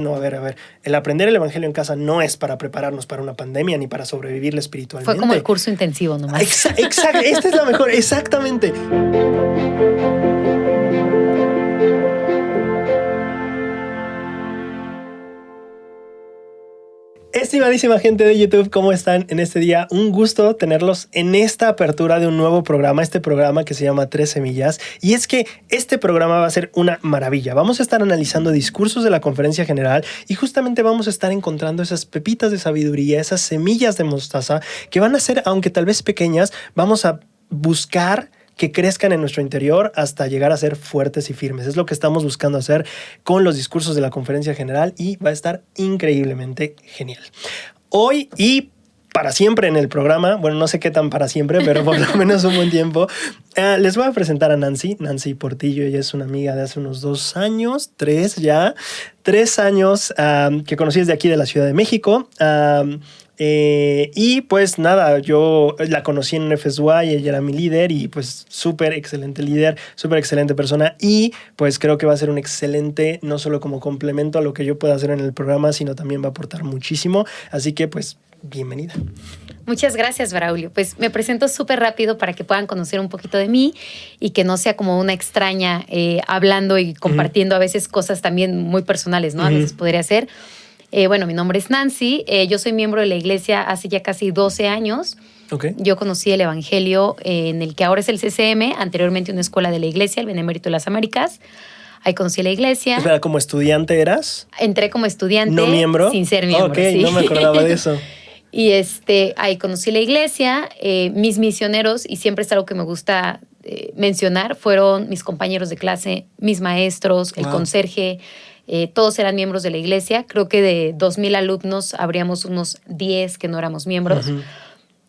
No, a ver, el aprender el evangelio en casa no es para prepararnos para una pandemia ni para sobrevivir espiritualmente. Fue como el curso intensivo nomás. Exacto, esta es la mejor, exactamente. Estimadísima gente de YouTube, ¿cómo están en este día? Un gusto tenerlos en esta apertura de un nuevo programa, este programa que se llama Tres Semillas. Y es que este programa va a ser una maravilla. Vamos a estar analizando discursos de la conferencia general y justamente vamos a estar encontrando esas pepitas de sabiduría, esas semillas de mostaza que van a ser, aunque tal vez pequeñas, vamos a buscar que crezcan en nuestro interior hasta llegar a ser fuertes y firmes. Es lo que estamos buscando hacer con los discursos de la conferencia general y va a estar increíblemente genial. Hoy y para siempre en el programa, bueno, no sé qué tan para siempre, pero por lo menos un buen tiempo, les voy a presentar a Nancy Portillo. Ella es una amiga de hace unos 2 años, 3 años, que conocí desde aquí de la Ciudad de México. Y pues nada, yo la conocí en FSY, ella era mi líder y pues súper excelente líder, súper excelente persona y pues creo que va a ser un excelente, no solo como complemento a lo que yo pueda hacer en el programa, sino también va a aportar muchísimo, así que pues bienvenida. Muchas gracias, Braulio. Pues me presento súper rápido para que puedan conocer un poquito de mí y que no sea como una extraña hablando y compartiendo a veces cosas también muy personales, ¿no? A veces podría ser. Bueno, mi nombre es Nancy, yo soy miembro de la iglesia hace ya casi 12 años. Okay. Yo conocí el evangelio en el que ahora es el CCM, anteriormente una escuela de la iglesia, el Benemérito de las Américas. Ahí conocí la iglesia. Espera, ¿como estudiante eras? Entré como estudiante. ¿No miembro? Sin ser miembro, Ok, sí. no me acordaba de eso. Y ahí conocí la iglesia, mis misioneros, y siempre es algo que me gusta mencionar, fueron mis compañeros de clase, mis maestros, el conserje. Todos eran miembros de la iglesia. Creo que de 2,000 alumnos habríamos unos 10 que no éramos miembros. Uh-huh.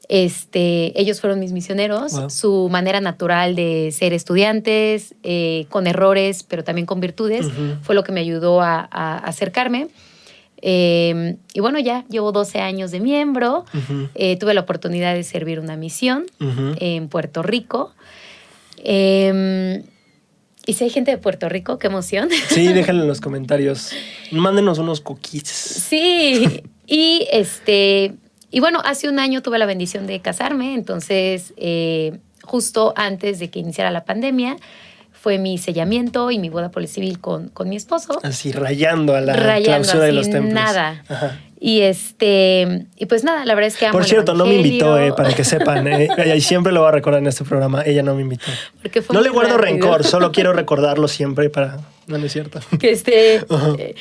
Ellos fueron mis misioneros. Wow. Su manera natural de ser estudiantes, con errores, pero también con virtudes, fue lo que me ayudó a acercarme. Y bueno, ya llevo 12 años de miembro. Tuve la oportunidad de servir una misión en Puerto Rico. Y si hay gente de Puerto Rico, qué emoción. Sí, déjenlo en los comentarios. Mándenos unos cookies. Sí, y bueno, hace un año tuve la bendición de casarme, entonces justo antes de que iniciara la pandemia, fue mi sellamiento y mi boda por el civil con mi esposo. Así, rayando a la clausura de los templos. Nada. Ajá. Y pues nada, la verdad es que amo. Por cierto, no me invitó, para que sepan. Y siempre lo voy a recordar en este programa. Ella no me invitó. No le guardo rencor, solo quiero recordarlo siempre para... No, no es cierto. Que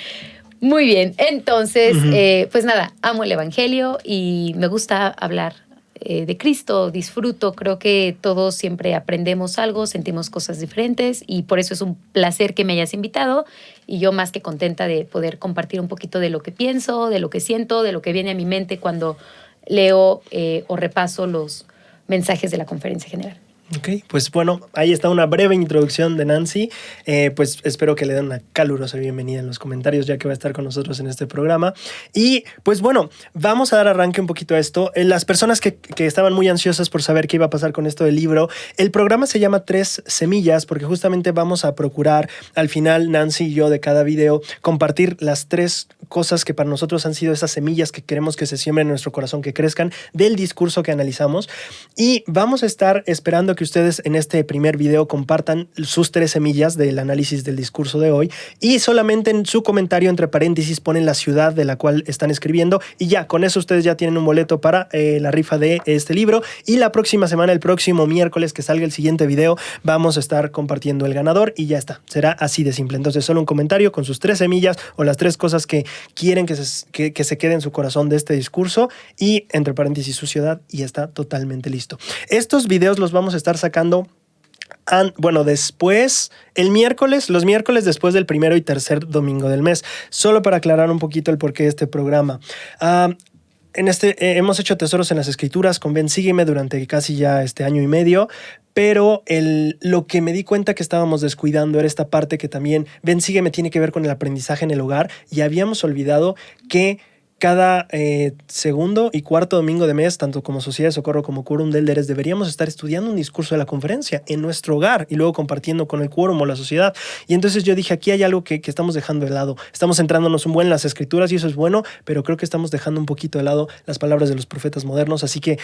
muy bien. Entonces, pues nada, amo el evangelio y me gusta hablar de Cristo, disfruto, creo que todos siempre aprendemos algo, sentimos cosas diferentes y por eso es un placer que me hayas invitado y yo más que contenta de poder compartir un poquito de lo que pienso, de lo que siento, de lo que viene a mi mente cuando leo o repaso los mensajes de la conferencia general. Ok, pues bueno, ahí está una breve introducción de Nancy. Pues espero que le den una calurosa bienvenida en los comentarios, ya que va a estar con nosotros en este programa. Y pues bueno, vamos a dar arranque un poquito a esto. Las personas que estaban muy ansiosas por saber qué iba a pasar con esto del libro, el programa se llama Tres Semillas, porque justamente vamos a procurar al final, Nancy y yo, de cada video, compartir las 3 cosas que para nosotros han sido esas semillas que queremos que se siembren en nuestro corazón, que crezcan del discurso que analizamos. Y vamos a estar esperando que ustedes en este primer video compartan sus 3 semillas del análisis del discurso de hoy y solamente en su comentario entre paréntesis ponen la ciudad de la cual están escribiendo y ya, con eso ustedes ya tienen un boleto para la rifa de este libro y la próxima semana, el próximo miércoles que salga el siguiente video, vamos a estar compartiendo el ganador y ya está, será así de simple. Entonces solo un comentario con sus 3 semillas o las 3 cosas que quieren que se quede en su corazón de este discurso y entre paréntesis su ciudad y está totalmente listo. Estos videos los vamos a estar sacando después, los miércoles después del 1 y 3 domingo del mes, solo para aclarar un poquito el porqué de este programa. Hemos hecho Tesoros en las Escrituras con Ven Sígueme durante casi ya año y medio, pero lo que me di cuenta que estábamos descuidando era esta parte que también Ven Sígueme tiene que ver con el aprendizaje en el hogar y habíamos olvidado que cada segundo y cuarto domingo de mes, tanto como Sociedad de Socorro como Quórum de Líderes, deberíamos estar estudiando un discurso de la conferencia en nuestro hogar y luego compartiendo con el quórum o la sociedad. Y entonces yo dije, aquí hay algo que estamos dejando de lado. Estamos centrándonos un buen en las escrituras y eso es bueno, pero creo que estamos dejando un poquito de lado las palabras de los profetas modernos. Así que,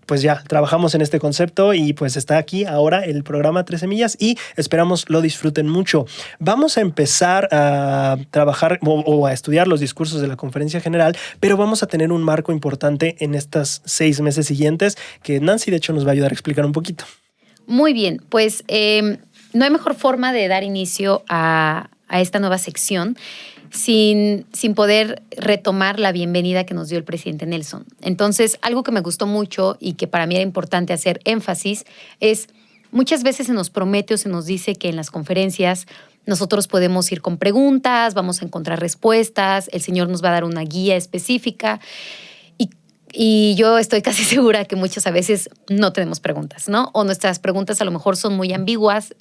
pues ya, trabajamos en este concepto y pues está aquí ahora el programa 13 Millas y esperamos lo disfruten mucho. Vamos a empezar a trabajar o a estudiar los discursos de la conferencia general, pero vamos a tener un marco importante en estos 6 meses siguientes que Nancy, de hecho, nos va a ayudar a explicar un poquito. Muy bien, pues no hay mejor forma de dar inicio a esta nueva sección sin poder retomar la bienvenida que nos dio el presidente Nelson. Entonces, algo que me gustó mucho y que para mí era importante hacer énfasis es, muchas veces se nos promete o se nos dice que en las conferencias nosotros podemos ir con preguntas, vamos a encontrar respuestas, el Señor nos va a dar una guía específica. Y yo estoy casi segura que muchas a veces no tenemos preguntas, ¿no? O nuestras preguntas a lo mejor son muy ambiguas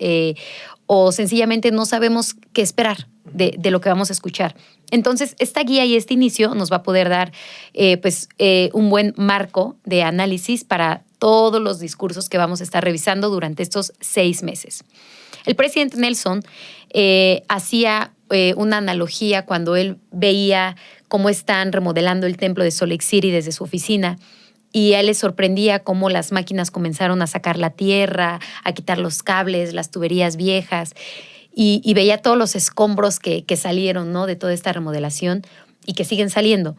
o sencillamente no sabemos qué esperar de lo que vamos a escuchar. Entonces, esta guía y este inicio nos va a poder dar un buen marco de análisis para todos los discursos que vamos a estar revisando durante estos 6 meses. El presidente Nelson hacía una analogía cuando él veía cómo están remodelando el templo de Salt Lake City desde su oficina y a él le sorprendía cómo las máquinas comenzaron a sacar la tierra, a quitar los cables, las tuberías viejas y veía todos los escombros que salieron, ¿no?, de toda esta remodelación y que siguen saliendo.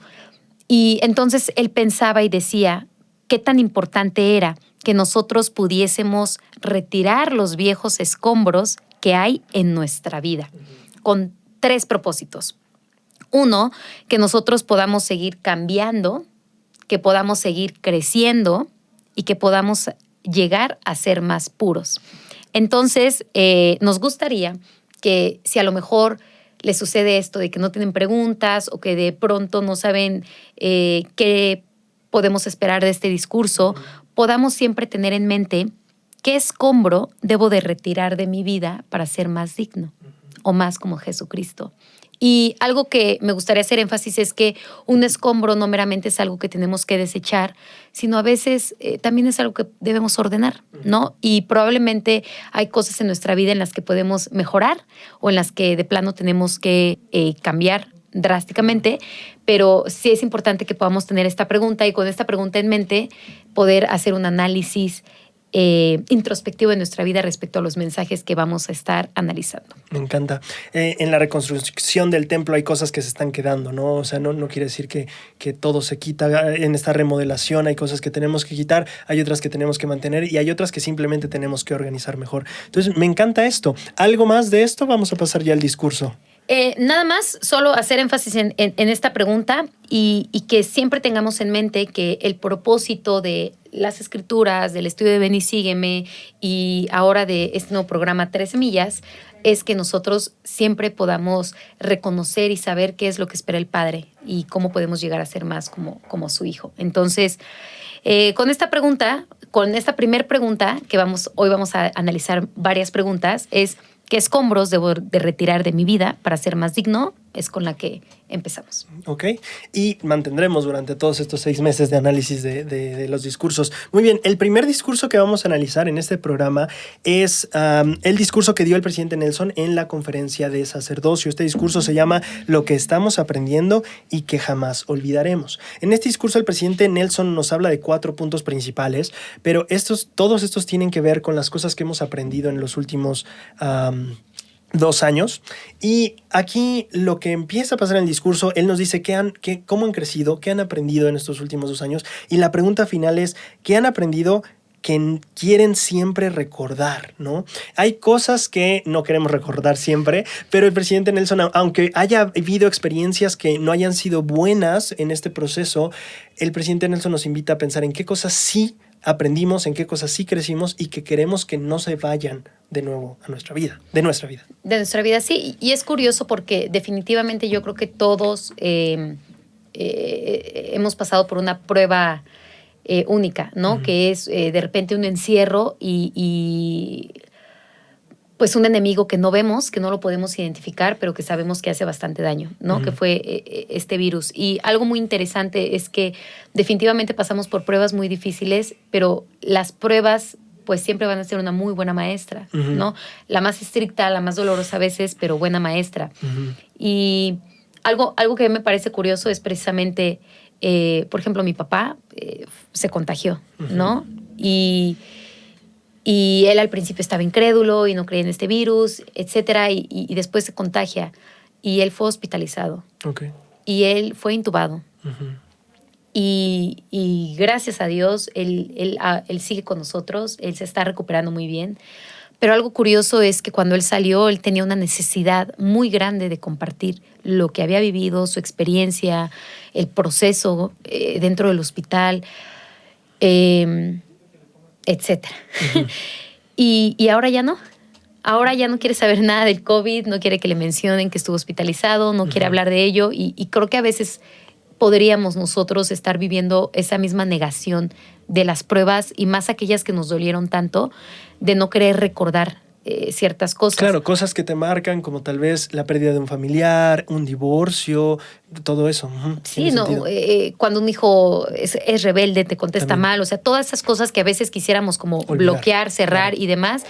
Y entonces él pensaba y decía qué tan importante era que nosotros pudiésemos retirar los viejos escombros que hay en nuestra vida, con 3 propósitos. 1, que nosotros podamos seguir cambiando, que podamos seguir creciendo y que podamos llegar a ser más puros. Entonces, nos gustaría que si a lo mejor les sucede esto de que no tienen preguntas o que de pronto no saben qué podemos esperar de este discurso, podamos siempre tener en mente qué escombro debo de retirar de mi vida para ser más digno o más como Jesucristo. Y algo que me gustaría hacer énfasis es que un escombro no meramente es algo que tenemos que desechar, sino a veces también es algo que debemos ordenar, ¿no? Y probablemente hay cosas en nuestra vida en las que podemos mejorar o en las que de plano tenemos que cambiar drásticamente, pero sí es importante que podamos tener esta pregunta y con esta pregunta en mente poder hacer un análisis introspectivo de nuestra vida respecto a los mensajes que vamos a estar analizando. Me encanta. En la reconstrucción del templo hay cosas que se están quedando, ¿no? O sea, no quiere decir que todo se quita. En esta remodelación hay cosas que tenemos que quitar, hay otras que tenemos que mantener y hay otras que simplemente tenemos que organizar mejor. Entonces, me encanta esto. ¿Algo más de esto? Vamos a pasar ya al discurso. Nada más, solo hacer énfasis en esta pregunta y que siempre tengamos en mente que el propósito de las escrituras, del estudio de Ven y Sígueme y ahora de este nuevo programa 13 Millas es que nosotros siempre podamos reconocer y saber qué es lo que espera el Padre y cómo podemos llegar a ser más como su Hijo. Entonces, con esta primer pregunta, que hoy vamos a analizar varias preguntas, es ¿qué escombros debo de retirar de mi vida para ser más digno? Es con la que empezamos. Ok, y mantendremos durante todos estos 6 meses de análisis de los discursos. Muy bien, el primer discurso que vamos a analizar en este programa es el discurso que dio el presidente Nelson en la conferencia de sacerdocio. Este discurso se llama Lo que estamos aprendiendo y que jamás olvidaremos. En este discurso el presidente Nelson nos habla de 4 puntos principales, pero todos estos tienen que ver con las cosas que hemos aprendido en los últimos 2 años. Y aquí lo que empieza a pasar en el discurso, él nos dice cómo han crecido, qué han aprendido en estos últimos 2 años. Y la pregunta final es, ¿qué han aprendido que quieren siempre recordar, ¿no? Hay cosas que no queremos recordar siempre, pero el presidente Nelson, aunque haya vivido experiencias que no hayan sido buenas en este proceso, el presidente Nelson nos invita a pensar en qué cosas sí aprendimos, en qué cosas sí crecimos y que queremos que no se vayan de nuevo a nuestra vida, de nuestra vida. De nuestra vida, sí. Y es curioso porque definitivamente yo creo que todos hemos pasado por una prueba única, ¿no? Uh-huh. Que es de repente un encierro y pues un enemigo que no vemos, que no lo podemos identificar, pero que sabemos que hace bastante daño, ¿no? Que fue este virus. Y algo muy interesante es que definitivamente pasamos por pruebas muy difíciles, pero las pruebas pues siempre van a ser una muy buena maestra, ¿no? La más estricta, la más dolorosa a veces, pero buena maestra. Y algo que me parece curioso es precisamente, por ejemplo, mi papá se contagió, ¿no? Y él al principio estaba incrédulo y no creía en este virus, etcétera, y después se contagia. Y él fue hospitalizado. Okay. Y él fue intubado. Y gracias a Dios, él sigue con nosotros, él se está recuperando muy bien. Pero algo curioso es que cuando él salió, él tenía una necesidad muy grande de compartir lo que había vivido, su experiencia, el proceso dentro del hospital, etcétera. Y ahora ya no. Ahora ya no quiere saber nada del COVID, no quiere que le mencionen que estuvo hospitalizado, no quiere hablar de ello. Y creo que a veces podríamos nosotros estar viviendo esa misma negación de las pruebas y más aquellas que nos dolieron tanto, de no querer recordar ciertas cosas. Claro, cosas que te marcan, como tal vez la pérdida de un familiar, un divorcio, todo eso. Sí, no, cuando un hijo es rebelde, te contesta También. mal, o sea, todas esas cosas que a veces quisiéramos como Olvidar, bloquear, cerrar claro. y demás.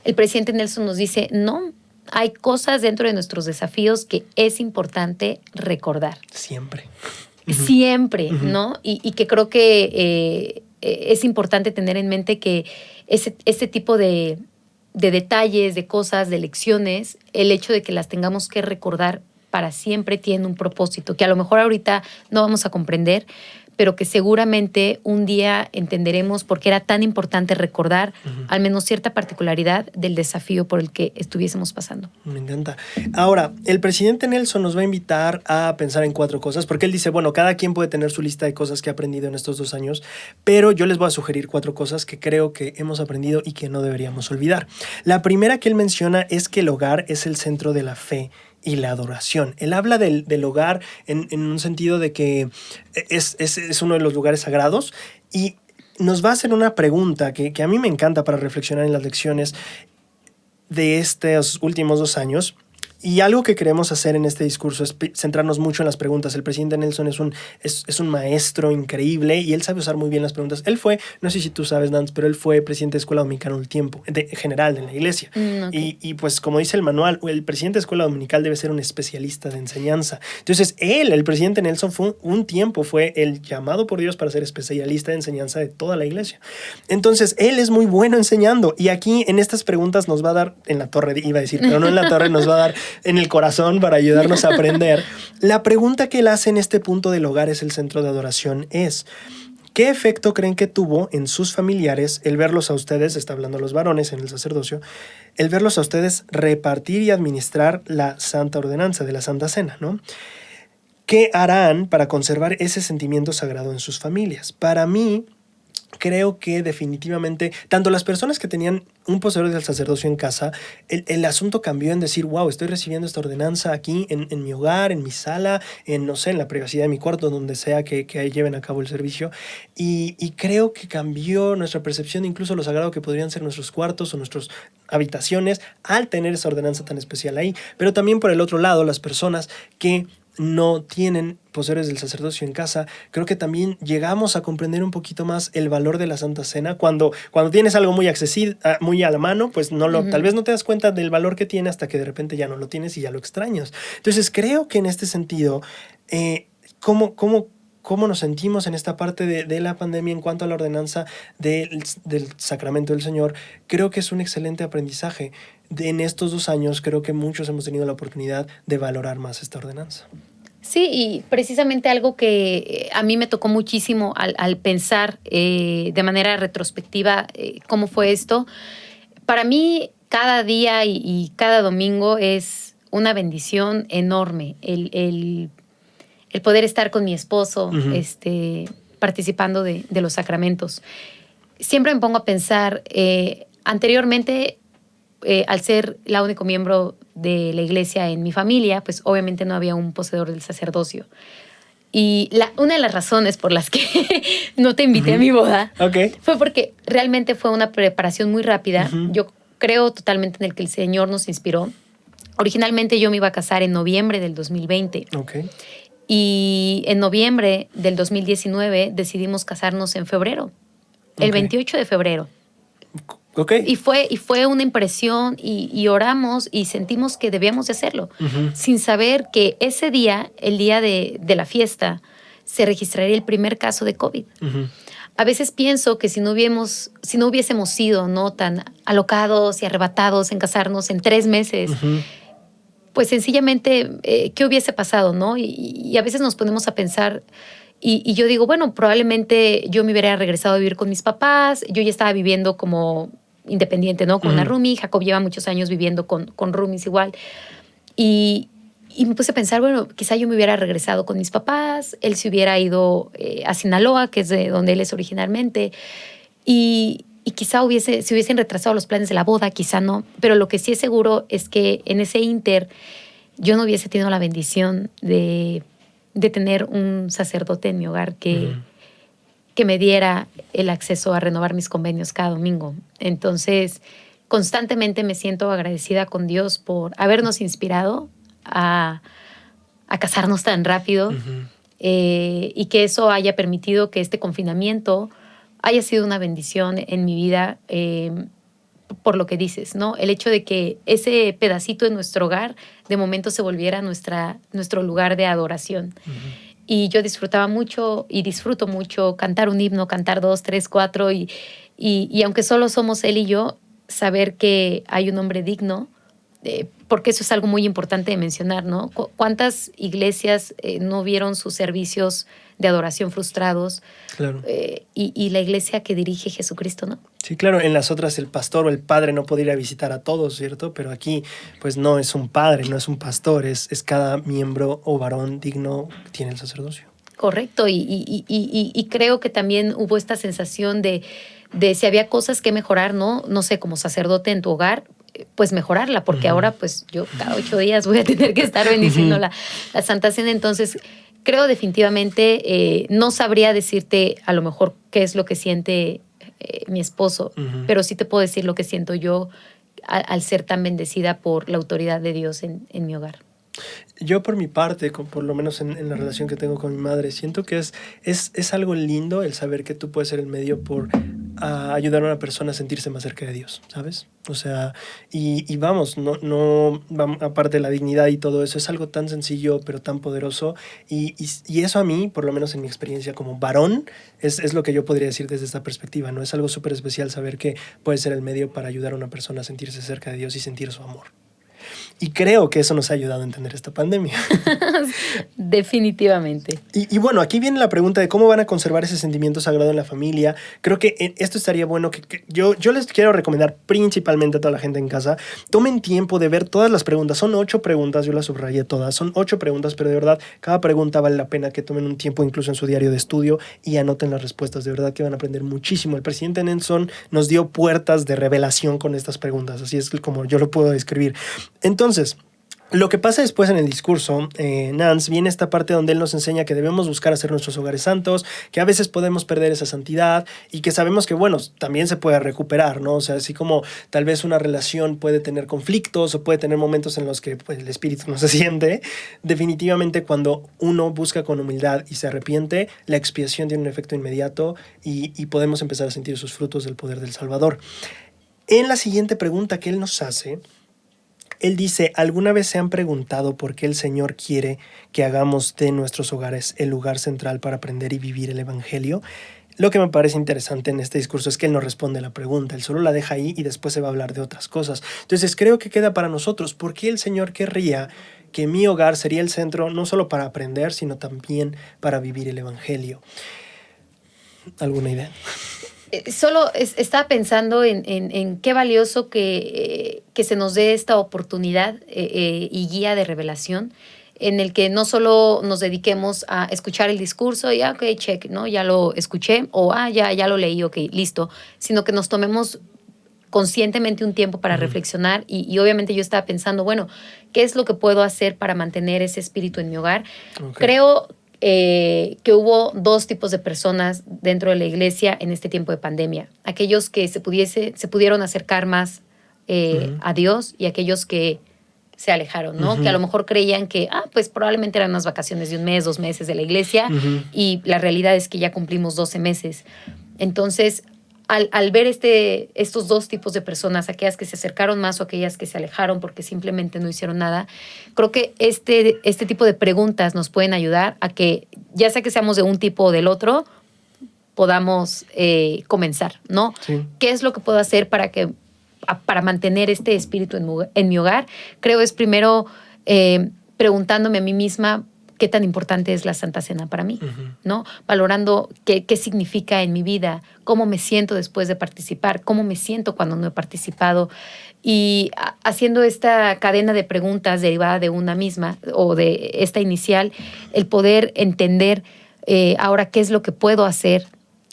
El presidente Nelson nos dice, no, hay cosas dentro de nuestros desafíos que es importante recordar. Siempre. Siempre, ¿no? Y que creo que es importante tener en mente que ese tipo de detalles, de cosas, de lecciones, el hecho de que las tengamos que recordar para siempre tiene un propósito, que a lo mejor ahorita no vamos a comprender, pero que seguramente un día entenderemos por qué era tan importante recordar al menos cierta particularidad del desafío por el que estuviésemos pasando. Me encanta. Ahora, el presidente Nelson nos va a invitar a pensar en 4 cosas, porque él dice, bueno, cada quien puede tener su lista de cosas que ha aprendido en estos 2 años, pero yo les voy a sugerir 4 cosas que creo que hemos aprendido y que no deberíamos olvidar. La primera que él menciona es que el hogar es el centro de la fe y la adoración. Él habla del hogar en un sentido de que es uno de los lugares sagrados y nos va a hacer una pregunta que a mí me encanta para reflexionar en las lecciones de estos últimos 2 años. Y algo que queremos hacer en este discurso es centrarnos mucho en las preguntas. El presidente Nelson es un maestro increíble y él sabe usar muy bien las preguntas. Él fue, no sé si tú sabes, Nance, pero él fue presidente de Escuela Dominicana un tiempo, general en la iglesia. Okay. Y pues como dice el manual, el presidente de Escuela Dominical debe ser un especialista de enseñanza. Entonces el presidente Nelson, un tiempo fue el llamado por Dios para ser especialista de enseñanza de toda la iglesia. Entonces él es muy bueno enseñando y aquí en estas preguntas nos va a dar, en la torre iba a decir, pero no en la torre, nos va a dar en el corazón para ayudarnos a aprender. La pregunta que él hace en este punto del hogar es el centro de adoración es, ¿qué efecto creen que tuvo en sus familiares el verlos a ustedes, está hablando los varones en el sacerdocio, el verlos a ustedes repartir y administrar la Santa Ordenanza de la Santa Cena, ¿no? ¿Qué harán para conservar ese sentimiento sagrado en sus familias? Para mí, creo que definitivamente, tanto las personas que tenían un poseedor del sacerdocio en casa, el asunto cambió en decir, wow, estoy recibiendo esta ordenanza aquí en mi hogar, en mi sala, no sé, en la privacidad de mi cuarto, donde sea que lleven a cabo el servicio. Y creo que cambió nuestra percepción de incluso lo sagrado que podrían ser nuestros cuartos o nuestras habitaciones al tener esa ordenanza tan especial ahí. Pero también por el otro lado, las personas que no tienen poseedores del sacerdocio en casa, creo que también llegamos a comprender un poquito más el valor de la Santa Cena. Cuando tienes algo muy accesible, muy a la mano, pues tal vez no te das cuenta del valor que tiene hasta que de repente ya no lo tienes y ya lo extrañas. Entonces creo que en este sentido, ¿cómo nos sentimos en esta parte de la pandemia en cuanto a la ordenanza del sacramento del Señor? Creo que es un excelente aprendizaje. En estos 2 años creo que muchos hemos tenido la oportunidad de valorar más esta ordenanza. Sí, y precisamente algo que a mí me tocó muchísimo al pensar de manera retrospectiva cómo fue esto. Para mí, cada día y cada domingo es una bendición enorme el poder estar con mi esposo, participando de los sacramentos. Siempre me pongo a pensar, anteriormente, al ser la único miembro de la iglesia en mi familia, pues obviamente no había un poseedor del sacerdocio. Y una de las razones por las que no te invité a mi boda fue porque realmente fue una preparación muy rápida. Yo creo totalmente en el que el Señor nos inspiró. Originalmente yo me iba a casar en noviembre del 2020. Okay. Y en noviembre del 2019 decidimos casarnos en febrero, el 28 de febrero. Okay. Y fue una impresión y oramos y sentimos que debíamos de hacerlo, sin saber que ese día, el día de la fiesta, se registraría el primer caso de COVID. A veces pienso que si no hubiésemos sido, ¿no?, tan alocados y arrebatados en casarnos en 3 meses, pues sencillamente, ¿qué hubiese pasado, no? Y a veces nos ponemos a pensar, y yo digo, bueno, probablemente yo me hubiera regresado a vivir con mis papás, yo ya estaba viviendo como independiente, ¿no? Con una roomie. Jacob lleva muchos años viviendo con roomies igual. Y me puse a pensar, bueno, quizá yo me hubiera regresado con mis papás, él se hubiera ido a Sinaloa, que es de donde él es originalmente, y quizá se hubiesen retrasado los planes de la boda, quizá no. Pero lo que sí es seguro es que en ese inter yo no hubiese tenido la bendición de tener un sacerdote en mi hogar que me diera el acceso a renovar mis convenios cada domingo. Entonces, constantemente me siento agradecida con Dios por habernos inspirado a casarnos tan rápido, y que eso haya permitido que este confinamiento haya sido una bendición en mi vida, por lo que dices, ¿no? El hecho de que ese pedacito de nuestro hogar de momento se volviera nuestro lugar de adoración. Y yo disfrutaba mucho y disfruto mucho cantar un himno, cantar 2, 3, 4 y aunque solo somos él y yo, saber que hay un hombre digno, porque eso es algo muy importante de mencionar, ¿no? ¿Cuántas iglesias no vieron sus servicios de adoración frustrados? Claro. Y la iglesia que dirige Jesucristo, ¿no? Sí, claro, en las otras el pastor o el padre no puede ir a visitar a todos, ¿cierto? Pero aquí, pues no es un padre, no es un pastor, es cada miembro o varón digno que tiene el sacerdocio. Correcto, y creo que también hubo esta sensación de si había cosas que mejorar, ¿no? No sé, como sacerdote en tu hogar, pues mejorarla, porque ahora pues yo cada 8 días voy a tener que estar bendiciendo la Santa Cena. Entonces, creo definitivamente, no sabría decirte a lo mejor qué es lo que siente mi esposo, pero sí te puedo decir lo que siento yo al ser tan bendecida por la autoridad de Dios en mi hogar. Yo por mi parte, por lo menos en la relación que tengo con mi madre, siento que es algo lindo el saber que tú puedes ser el medio por ayudar a una persona a sentirse más cerca de Dios, ¿sabes? O sea, y vamos, aparte de la dignidad y todo eso, es algo tan sencillo pero tan poderoso y eso a mí, por lo menos en mi experiencia como varón, es lo que yo podría decir desde esta perspectiva, ¿no? Es algo súper especial saber que puede ser el medio para ayudar a una persona a sentirse cerca de Dios y sentir su amor. Y creo que eso nos ha ayudado a entender esta pandemia. Definitivamente. Y bueno, aquí viene la pregunta de cómo van a conservar ese sentimiento sagrado en la familia. Creo que esto estaría bueno que yo les quiero recomendar principalmente a toda la gente en casa, tomen tiempo de ver todas las preguntas. Son 8 preguntas, yo las subrayé todas. Son 8 preguntas, pero de verdad, cada pregunta vale la pena que tomen un tiempo incluso en su diario de estudio y anoten las respuestas. De verdad que van a aprender muchísimo. El presidente Nelson nos dio puertas de revelación con estas preguntas. Así es como yo lo puedo describir. Entonces, lo que pasa después en el discurso, Nance, viene esta parte donde él nos enseña que debemos buscar hacer nuestros hogares santos, que a veces podemos perder esa santidad y que sabemos que, bueno, también se puede recuperar, ¿no? O sea, así como tal vez una relación puede tener conflictos o puede tener momentos en los que pues, el espíritu no se siente, definitivamente cuando uno busca con humildad y se arrepiente, la expiación tiene un efecto inmediato y podemos empezar a sentir sus frutos del poder del Salvador. En la siguiente pregunta que él nos hace, él dice, ¿alguna vez se han preguntado por qué el Señor quiere que hagamos de nuestros hogares el lugar central para aprender y vivir el Evangelio? Lo que me parece interesante en este discurso es que él no responde a la pregunta, él solo la deja ahí y después se va a hablar de otras cosas. Entonces creo que queda para nosotros, ¿por qué el Señor querría que mi hogar sería el centro no solo para aprender, sino también para vivir el Evangelio? ¿Alguna idea? Solo estaba pensando en qué valioso que se nos dé esta oportunidad y guía de revelación en el que no solo nos dediquemos a escuchar el discurso y, ok, check, ¿no? Ya lo escuché o, ya lo leí, ok, listo, sino que nos tomemos conscientemente un tiempo para reflexionar y obviamente yo estaba pensando, bueno, ¿qué es lo que puedo hacer para mantener ese espíritu en mi hogar? Okay. Creo que hubo 2 tipos de personas dentro de la iglesia en este tiempo de pandemia. Aquellos que se pudieron acercar más a Dios y aquellos que se alejaron, ¿no? Que a lo mejor creían que, pues probablemente eran unas vacaciones de 1 mes, 2 meses de la iglesia y la realidad es que ya cumplimos 12 meses. Entonces, al ver estos 2 tipos de personas, aquellas que se acercaron más o aquellas que se alejaron porque simplemente no hicieron nada, creo que este tipo de preguntas nos pueden ayudar a que, ya sea que seamos de un tipo o del otro, podamos comenzar, ¿no? Sí. ¿Qué es lo que puedo hacer para mantener este espíritu en mi hogar? Creo es primero preguntándome a mí misma qué tan importante es la Santa Cena para mí, ¿no? Valorando qué significa en mi vida, cómo me siento después de participar, cómo me siento cuando no he participado. Y haciendo esta cadena de preguntas derivada de una misma o de esta inicial, el poder entender ahora qué es lo que puedo hacer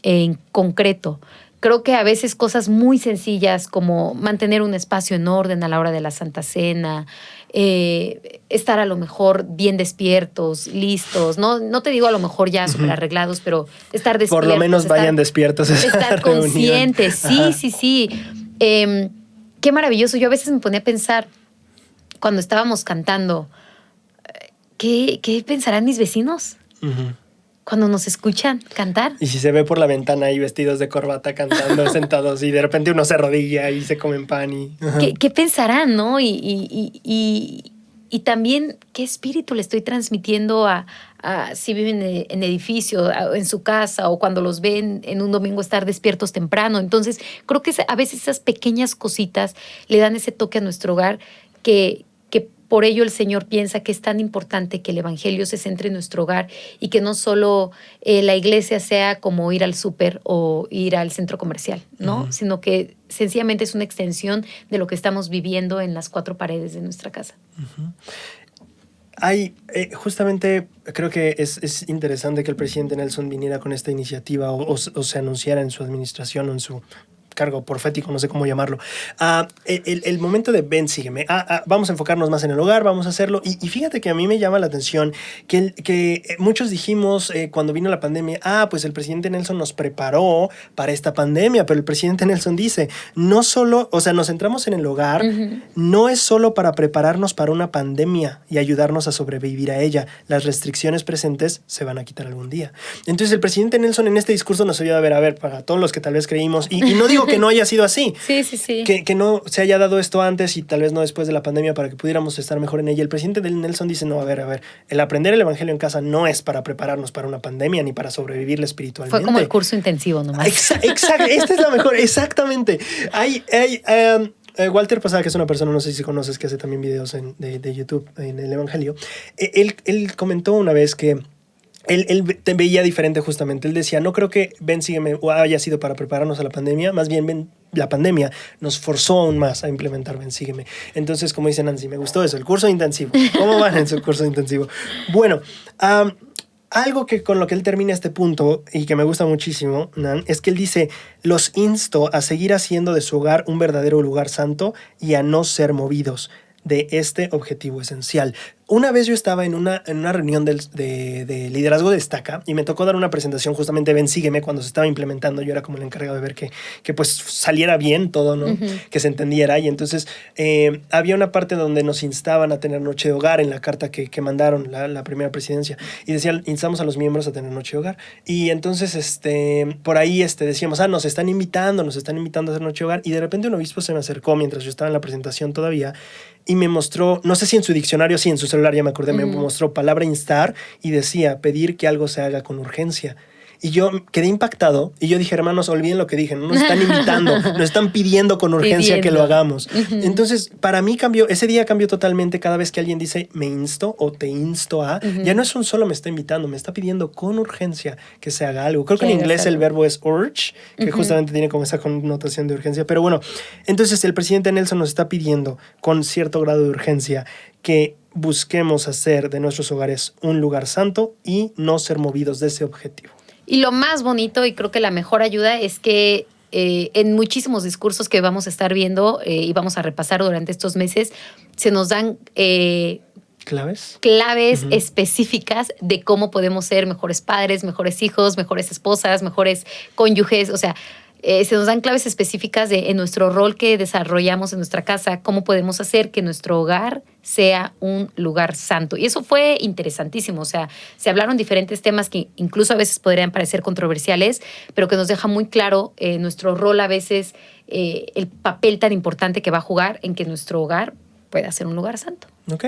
en concreto. Creo que a veces cosas muy sencillas como mantener un espacio en orden a la hora de la Santa Cena, estar a lo mejor bien despiertos, listos. No te digo a lo mejor ya súper arreglados, pero estar despiertos. Por lo menos vayan despiertos a esa estar reunión. conscientes, sí. Qué maravilloso. Yo a veces me ponía a pensar, cuando estábamos cantando, ¿qué pensarán mis vecinos? Cuando nos escuchan cantar. Y si se ve por la ventana ahí vestidos de corbata cantando, sentados, y de repente uno se arrodilla y se comen pan y... ¿Qué pensarán, no? Y también, ¿qué espíritu le estoy transmitiendo a si viven en edificio, en su casa, o cuando los ven en un domingo estar despiertos temprano? Entonces, creo que a veces esas pequeñas cositas le dan ese toque a nuestro hogar que por ello el Señor piensa que es tan importante que el evangelio se centre en nuestro hogar y que no solo la iglesia sea como ir al súper o ir al centro comercial, ¿no? Sino que sencillamente es una extensión de lo que estamos viviendo en las 4 paredes de nuestra casa. Hay, justamente creo que es interesante que el presidente Nelson viniera con esta iniciativa o se anunciara en su administración o en su cargo profético, no sé cómo llamarlo. El momento de ven, sígueme. Vamos a enfocarnos más en el hogar, vamos a hacerlo. Y fíjate que a mí me llama la atención que muchos dijimos cuando vino la pandemia, pues el presidente Nelson nos preparó para esta pandemia, pero el presidente Nelson dice, no solo, o sea, nos centramos en el hogar, no es solo para prepararnos para una pandemia y ayudarnos a sobrevivir a ella. Las restricciones presentes se van a quitar algún día. Entonces el presidente Nelson en este discurso nos ayuda a ver, para todos los que tal vez creímos, y no digo que no haya sido así. Sí. Que no se haya dado esto antes y tal vez no después de la pandemia para que pudiéramos estar mejor en ella. El presidente del Nelson dice, no, a ver, el aprender el evangelio en casa no es para prepararnos para una pandemia ni para sobrevivirla espiritualmente. Fue como el curso intensivo nomás. Exacto, esta es la mejor, exactamente. Walter Posada, que es una persona, no sé si conoces, que hace también videos de YouTube en el evangelio, él comentó una vez que Él te veía diferente justamente. Él decía, no creo que ven, sígueme haya sido para prepararnos a la pandemia, más bien la pandemia nos forzó aún más a implementar ven, sígueme. Entonces, como dice Nancy, me gustó eso, el curso intensivo. ¿Cómo van en su curso intensivo? Bueno, algo que con lo que él termina este punto y que me gusta muchísimo, Nan, es que él dice, los insto a seguir haciendo de su hogar un verdadero lugar santo y a no ser movidos de este objetivo esencial. Una vez yo estaba en una reunión de liderazgo de Destaca y me tocó dar una presentación justamente Ven, sígueme cuando se estaba implementando. Yo era como el encargado de ver que pues saliera bien todo, ¿no? Que se entendiera. Y entonces había una parte donde nos instaban a tener noche de hogar en la carta que mandaron la primera presidencia. Y decía, instamos a los miembros a tener noche de hogar. Y entonces por ahí decíamos, nos están invitando a hacer noche de hogar. Y de repente un obispo se me acercó mientras yo estaba en la presentación todavía y me mostró, no sé si en su diccionario, sí, en su celular, ya me acordé, me mostró palabra instar y decía pedir que algo se haga con urgencia. Y yo quedé impactado y yo dije, hermanos, olviden lo que dije, no nos están invitando, nos están pidiendo con urgencia que lo hagamos. Entonces, para mí ese día cambió totalmente. Cada vez que alguien dice me insto o te insto a, ya no es un solo me está invitando, me está pidiendo con urgencia que se haga algo. Creo que en inglés el verbo es urge, que justamente tiene como esa connotación de urgencia. Pero bueno, entonces el presidente Nelson nos está pidiendo con cierto grado de urgencia que busquemos hacer de nuestros hogares un lugar santo y no ser movidos de ese objetivo. Y lo más bonito y creo que la mejor ayuda es que en muchísimos discursos que vamos a estar viendo y vamos a repasar durante estos meses, se nos dan claves específicas de cómo podemos ser mejores padres, mejores hijos, mejores esposas, mejores cónyuges. O sea, se nos dan claves específicas en nuestro rol que desarrollamos en nuestra casa, cómo podemos hacer que nuestro hogar sea un lugar santo. Y eso fue interesantísimo. O sea, se hablaron diferentes temas que incluso a veces podrían parecer controversiales, pero que nos deja muy claro nuestro rol a veces, el papel tan importante que va a jugar en que nuestro hogar pueda ser un lugar santo. Ok,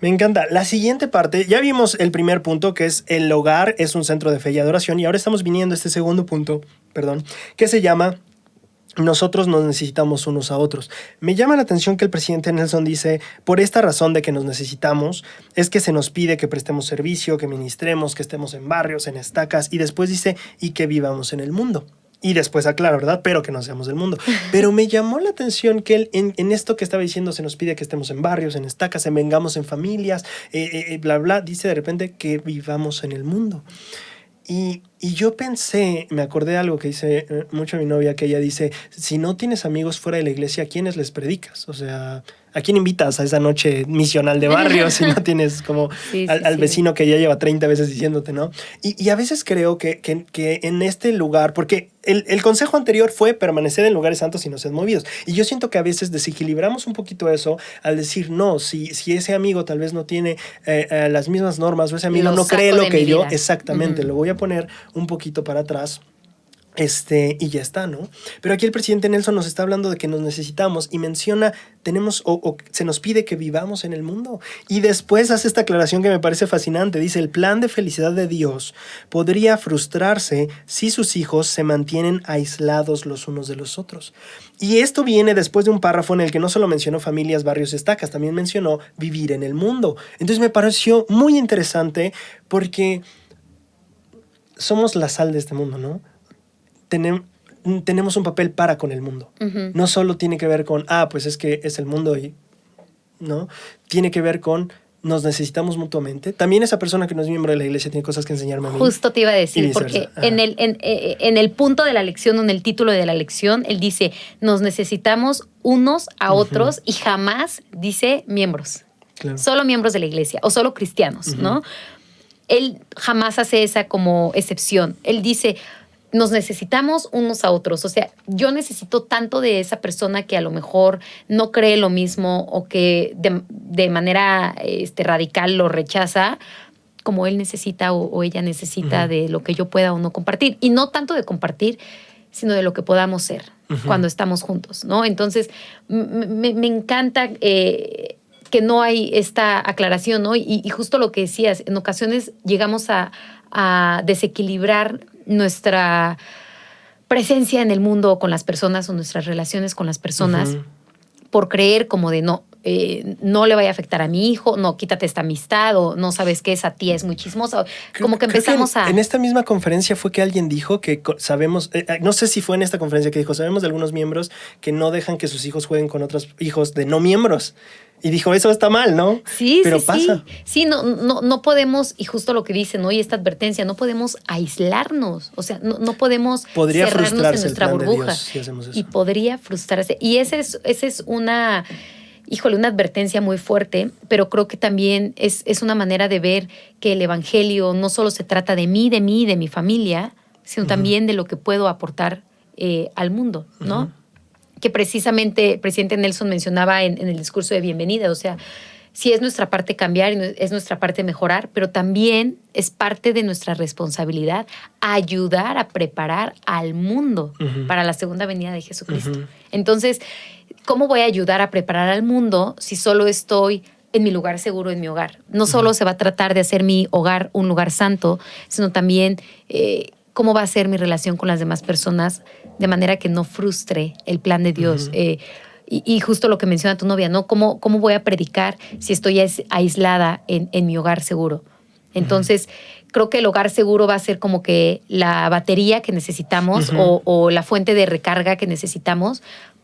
me encanta. La siguiente parte, ya vimos el primer punto, que es el hogar es un centro de fe y adoración, y ahora estamos viniendo a este segundo punto, que se llama nosotros nos necesitamos unos a otros. Me llama la atención que el presidente Nelson dice, por esta razón de que nos necesitamos, es que se nos pide que prestemos servicio, que ministremos, que estemos en barrios, en estacas, y después dice, y que vivamos en el mundo. Y después aclara, ¿verdad? Pero que no seamos del mundo. Pero me llamó la atención que él, en esto que estaba diciendo, se nos pide que estemos en barrios, en estacas, en vengamos en familias, bla, bla, dice de repente que vivamos en el mundo. Y yo pensé, me acordé de algo que dice mucho mi novia, que ella dice, si no tienes amigos fuera de la iglesia, ¿a quiénes les predicas? O sea, ¿a quién invitas a esa noche misional de barrio si no tienes como al vecino que ya lleva 30 veces diciéndote, ¿no? Y a veces creo que en este lugar, porque el consejo anterior fue permanecer en lugares santos y no ser movidos. Y yo siento que a veces desequilibramos un poquito eso al decir, no, si ese amigo tal vez no tiene las mismas normas o ese amigo no cree lo que yo, exactamente, lo voy a poner un poquito para atrás. Y ya está, ¿no? Pero aquí el presidente Nelson nos está hablando de que nos necesitamos y menciona, tenemos o se nos pide que vivamos en el mundo. Y después hace esta aclaración que me parece fascinante. Dice, el plan de felicidad de Dios podría frustrarse si sus hijos se mantienen aislados los unos de los otros. Y esto viene después de un párrafo en el que no solo mencionó familias, barrios, estacas, también mencionó vivir en el mundo. Entonces me pareció muy interesante porque somos la sal de este mundo, ¿no? Tenemos un papel para con el mundo. Uh-huh. No solo tiene que ver con, pues es que es el mundo y, ¿no? Tiene que ver con, nos necesitamos mutuamente. También esa persona que no es miembro de la iglesia tiene cosas que enseñarme a mí. Justo te iba a decir, porque en el punto de la lección, en el título de la lección, él dice, nos necesitamos unos a otros, uh-huh, y jamás dice miembros. Claro. Solo miembros de la iglesia o solo cristianos, uh-huh, ¿no? Él jamás hace esa como excepción. Él dice, nos necesitamos unos a otros. O sea, yo necesito tanto de esa persona que a lo mejor no cree lo mismo o que de manera radical lo rechaza, como él necesita o ella necesita, uh-huh, de lo que yo pueda o no compartir. Y no tanto de compartir, sino de lo que podamos ser, uh-huh, cuando estamos juntos, ¿no? Entonces, me encanta que no hay esta aclaración, ¿no? Y justo lo que decías, en ocasiones llegamos a desequilibrar nuestra presencia en el mundo con las personas o nuestras relaciones con las personas, uh-huh, por creer como de no le vaya a afectar a mi hijo, no, quítate esta amistad, o no sabes qué, esa tía es muy chismosa. Como que empezamos en esta misma conferencia fue que alguien dijo que sabemos, no sé si fue en esta conferencia que dijo, sabemos de algunos miembros que no dejan que sus hijos jueguen con otros hijos de no miembros. Y dijo, eso está mal, ¿no? Sí, pero sí, pasa. Sí, no podemos, y justo lo que dicen, ¿no? Y esta advertencia, no podemos aislarnos. O sea, no podemos cerrarnos en nuestra burbuja. Dios, si hacemos eso. Y podría frustrarse. Y esa es una advertencia muy fuerte, pero creo que también es una manera de ver que el evangelio no solo se trata de mí, de mi familia, sino, uh-huh, también de lo que puedo aportar al mundo, ¿no? Uh-huh. Que precisamente el presidente Nelson mencionaba en el discurso de bienvenida. O sea, sí es nuestra parte cambiar, es nuestra parte mejorar, pero también es parte de nuestra responsabilidad ayudar a preparar al mundo, uh-huh, para la segunda venida de Jesucristo. Uh-huh. Entonces, ¿cómo voy a ayudar a preparar al mundo si solo estoy en mi lugar seguro, en mi hogar? No solo, uh-huh, se va a tratar de hacer mi hogar un lugar santo, sino también cómo va a ser mi relación con las demás personas de manera que no frustre el plan de Dios. Uh-huh. Y justo lo que menciona tu novia, ¿no? ¿Cómo voy a predicar si estoy aislada en mi hogar seguro? Entonces, uh-huh, creo que el hogar seguro va a ser como que la batería que necesitamos, uh-huh, o la fuente de recarga que necesitamos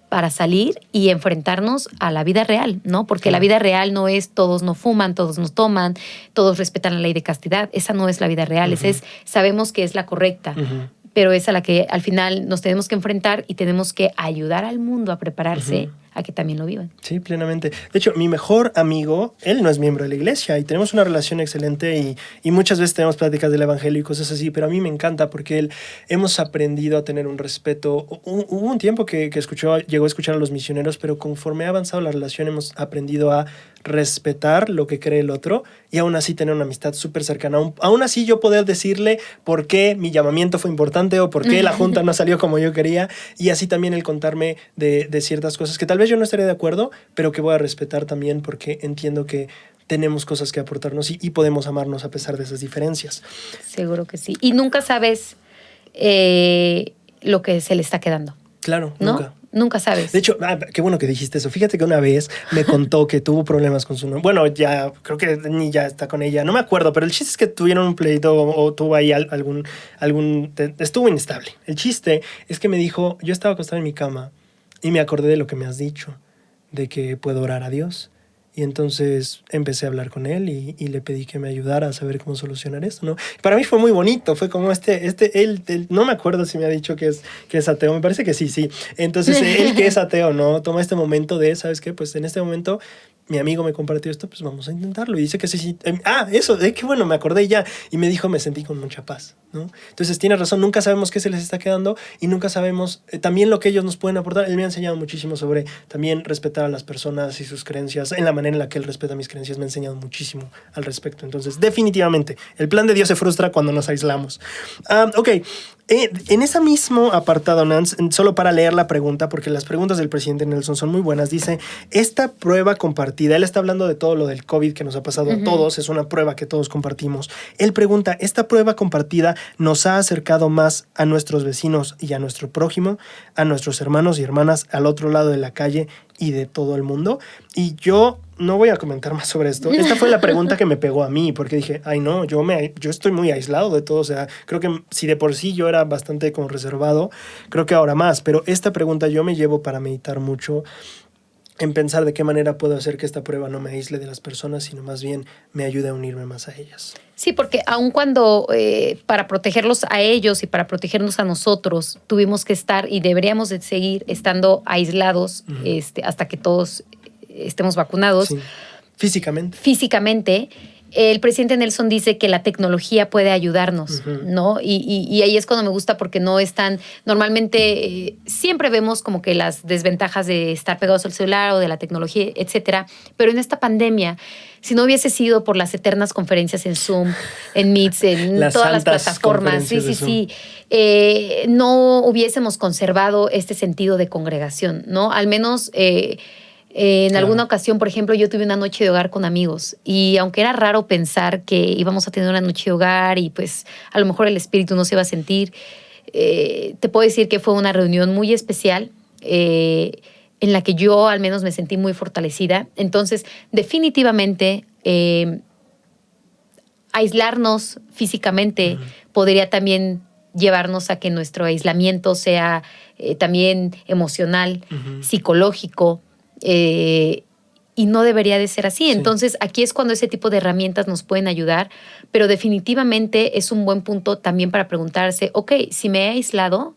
para salir y enfrentarnos a la vida real, ¿no? Porque, uh-huh, la vida real no es todos no fuman, todos no toman, todos respetan la ley de castidad. Esa no es la vida real. Uh-huh. Sabemos que es la correcta, uh-huh, pero es a la que al final nos tenemos que enfrentar y tenemos que ayudar al mundo a prepararse, uh-huh, a que también lo vivan. Sí, plenamente. De hecho, mi mejor amigo, él no es miembro de la iglesia y tenemos una relación excelente y muchas veces tenemos pláticas del evangelio y cosas así, pero a mí me encanta porque hemos aprendido a tener un respeto. Hubo un tiempo que llegó a escuchar a los misioneros, pero conforme ha avanzado la relación hemos aprendido a respetar lo que cree el otro y aún así tener una amistad súper cercana. Aún así yo poder decirle por qué mi llamamiento fue importante o por qué la junta no salió como yo quería, y así también el contarme de ciertas cosas que tal vez yo no estaría de acuerdo, pero que voy a respetar también porque entiendo que tenemos cosas que aportarnos y podemos amarnos a pesar de esas diferencias. Seguro que sí. Y nunca sabes lo que se le está quedando. Claro, ¿no? Nunca sabes. De hecho, qué bueno que dijiste eso. Fíjate que una vez me contó que tuvo problemas con su novia. Bueno, ya creo que ni ya está con ella. No me acuerdo, pero el chiste es que tuvieron un pleito o tuvo ahí estuvo inestable. El chiste es que me dijo, yo estaba acostado en mi cama y me acordé de lo que me has dicho, de que puedo orar a Dios. Y entonces empecé a hablar con él y le pedí que me ayudara a saber cómo solucionar esto, ¿no? Para mí fue muy bonito, fue como él no me acuerdo si me ha dicho que es ateo, me parece que sí. Entonces él que es ateo, ¿no? Toma este momento de, ¿sabes qué? Pues en este momento mi amigo me compartió esto, pues vamos a intentarlo. Y dice que sí. Eso, qué bueno, me acordé ya. Y me dijo, me sentí con mucha paz, ¿no? Entonces tienes razón, nunca sabemos qué se les está quedando y nunca sabemos también lo que ellos nos pueden aportar. Él me ha enseñado muchísimo sobre también respetar a las personas y sus creencias. En la manera en la que él respeta mis creencias me ha enseñado muchísimo al respecto. Entonces, definitivamente, el plan de Dios se frustra cuando nos aislamos. Ok. En ese mismo apartado, Nance, solo para leer la pregunta, porque las preguntas del presidente Nelson son muy buenas, dice, esta prueba compartida, él está hablando de todo lo del COVID que nos ha pasado a todos, es una prueba que todos compartimos. Él pregunta, ¿esta prueba compartida nos ha acercado más a nuestros vecinos y a nuestro prójimo, a nuestros hermanos y hermanas al otro lado de la calle y de todo el mundo? Y yo no voy a comentar más sobre esto. Esta fue la pregunta que me pegó a mí, porque dije, ay no, yo estoy muy aislado de todo. O sea, creo que si de por sí yo era bastante como reservado, creo que ahora más. Pero esta pregunta yo me llevo para meditar mucho en pensar de qué manera puedo hacer que esta prueba no me aísle de las personas, sino más bien me ayude a unirme más a ellas. Sí, porque aun cuando para protegerlos a ellos y para protegernos a nosotros tuvimos que estar y deberíamos de seguir estando aislados hasta que todos estemos vacunados. Sí. Físicamente. Físicamente, el presidente Nelson dice que la tecnología puede ayudarnos, ¿no? Y ahí es cuando me gusta porque no están... Normalmente siempre vemos como que las desventajas de estar pegados al celular o de la tecnología, etcétera. Pero en esta pandemia, si no hubiese sido por las eternas conferencias en Zoom, en Meets, en todas las plataformas, sí, no hubiésemos conservado este sentido de congregación, ¿no? Al menos... en alguna ocasión, por ejemplo, yo tuve una noche de hogar con amigos y aunque era raro pensar que íbamos a tener una noche de hogar y pues a lo mejor el espíritu no se iba a sentir, te puedo decir que fue una reunión muy especial en la que yo al menos me sentí muy fortalecida. Entonces, definitivamente, aislarnos físicamente podría también llevarnos a que nuestro aislamiento sea también emocional, psicológico, y no debería de ser así. Sí. Entonces, aquí es cuando ese tipo de herramientas nos pueden ayudar, pero definitivamente es un buen punto también para preguntarse, ok, si me he aislado,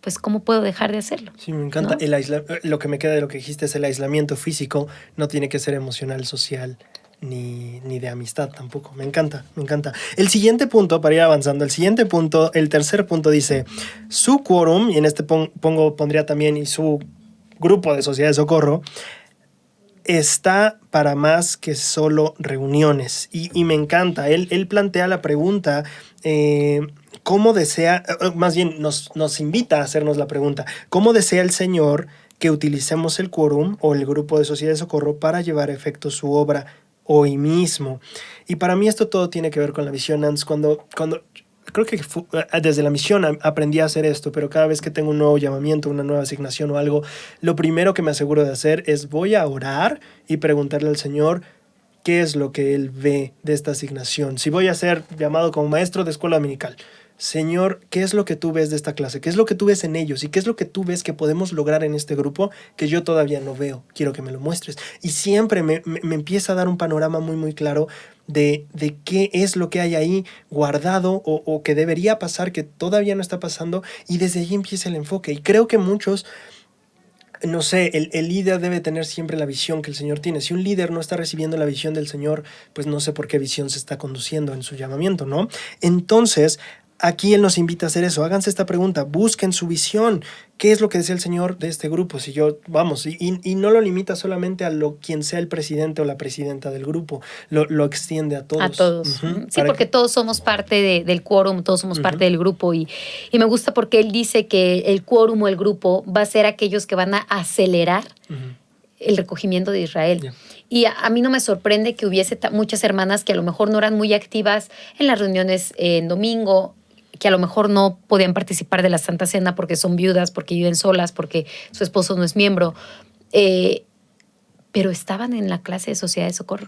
pues ¿cómo puedo dejar de hacerlo? Sí, me encanta. ¿No? Lo que me queda de lo que dijiste es el aislamiento físico, no tiene que ser emocional, social, ni de amistad tampoco. Me encanta, me encanta. El siguiente punto, para ir avanzando, el tercer punto dice, su quórum, y en este pondría también, y su grupo de sociedad de socorro, está para más que solo reuniones. Y me encanta. Él plantea la pregunta, ¿cómo desea, más bien nos invita a hacernos la pregunta, ¿cómo desea el Señor que utilicemos el quórum o el grupo de sociedad de socorro para llevar a efecto su obra hoy mismo? Y para mí esto todo tiene que ver con la visión, Nance. Cuando creo que desde la misión aprendí a hacer esto, pero cada vez que tengo un nuevo llamamiento, una nueva asignación o algo, lo primero que me aseguro de hacer es voy a orar y preguntarle al Señor qué es lo que Él ve de esta asignación. Si voy a ser llamado como maestro de escuela dominical, Señor, ¿qué es lo que tú ves de esta clase? ¿Qué es lo que tú ves en ellos? ¿Y qué es lo que tú ves que podemos lograr en este grupo que yo todavía no veo? Quiero que me lo muestres. Y siempre me empieza a dar un panorama muy, muy claro de qué es lo que hay ahí guardado o que debería pasar, que todavía no está pasando, y desde ahí empieza el enfoque. Y creo que muchos no sé, el líder debe tener siempre la visión que el Señor tiene. Si un líder no está recibiendo la visión del Señor, pues no sé por qué visión se está conduciendo en su llamamiento, ¿no? Entonces, aquí Él nos invita a hacer eso. Háganse esta pregunta, busquen su visión. ¿Qué es lo que desea el Señor de este grupo? Si yo, vamos, y no lo limita solamente a quien sea el presidente o la presidenta del grupo, lo extiende a todos. A todos. Sí, porque todos somos parte del quórum, todos somos parte del grupo y me gusta porque él dice que el quórum o el grupo va a ser aquellos que van a acelerar el recogimiento de Israel. Yeah. Y a mí no me sorprende que hubiese muchas hermanas que a lo mejor no eran muy activas en las reuniones en domingo, que a lo mejor no podían participar de la Santa Cena porque son viudas, porque viven solas, porque su esposo no es miembro, pero estaban en la clase de Sociedad de Socorro.